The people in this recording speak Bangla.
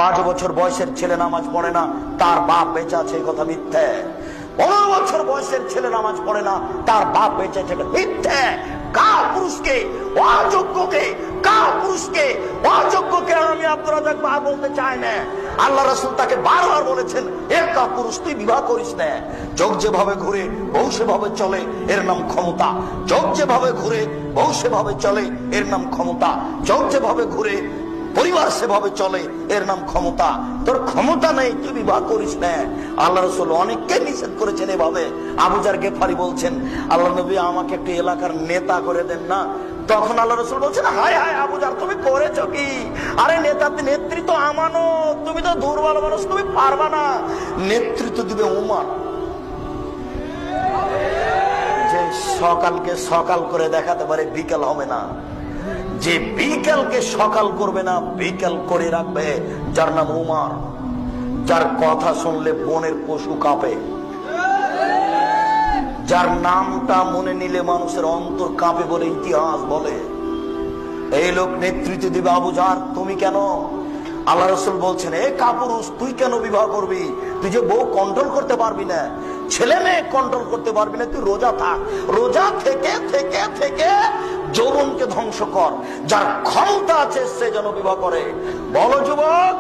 5 বছর বয়সের ছেলে নামাজ পড়ে না, তার বাপ বেঁচে আছে, এই কথা মিথ্যে। 15 বছর বয়সের ছেলে নামাজ পড়ে না, তার বাপ বেঁচে আছে, এটা মিথ্যে। কাপুরুষকে, অযোগ্যকে, কাপুরুষকে, অযোগ্যকে আমি আব্দুর রাজ্জাক বাবা বলতে চাই না। আল্লাহ রাসূল তাকে বারবার বলেছেন, এ কাপুরুষ তুই বিবাহ করিস না। যোগ যেভাবে ঘুরে বউ সেভাবে চলে, এর নাম ক্ষমতা। যোগ যেভাবে ঘুরে বউ সেভাবে চলে, এর নাম ক্ষমতা। যোগ যেভাবে ঘুরে পরিবার সেভাবে চলে, এর নাম ক্ষমতা। তোর ক্ষমতা নেই, তুই বিবাহ করিস না। আল্লাহ রাসূল অনেককে নিষেধ করেছেন এভাবে। আবু যার গেফারি বলছেন, আল্লাহ নবী আমাকে একটু এলাকার নেতা করে দেন না। তখন আল্লাহ রাসূল বলছেন, হায় হায় আবু যার, তুমি করেছো কি? আরে নেতৃত্ব আমানত, তুমি তো দুর্বল মানুষ, তুমি পারবা না। নেতৃত্ব দিবে উমর, যে সকালকে সকাল করে দেখাতে পারে, বিকেল হবে না। যে বিকেলকে সকাল করবে না, বিকেল করে রাখবে, যার নাম উমর। যার কথা শুনলে বনের পশু কাঁপে, যার নামটা মনে নিলে মানুষের অন্তর কাঁপে বলে ইতিহাস বলে। এই লোক নেতৃত্ব দিবে। আবু জার, তুমি কেন? আল্লাহ রাসূল বলছেন, এ কাপুরুষ, তুই কেন বিবাহ করবি? তুই যে বউ কন্ট্রোল করতে পারবি না, ছেলে মেয়ে কন্ট্রোল করতে পারবি না, তুই রোজা থাক। রোজা থেকে থেকে থেকে যৌবনকে ধ্বংস কর। যার ক্ষমতা আছে সে যেন বিবাহ করে। বলো যুবক,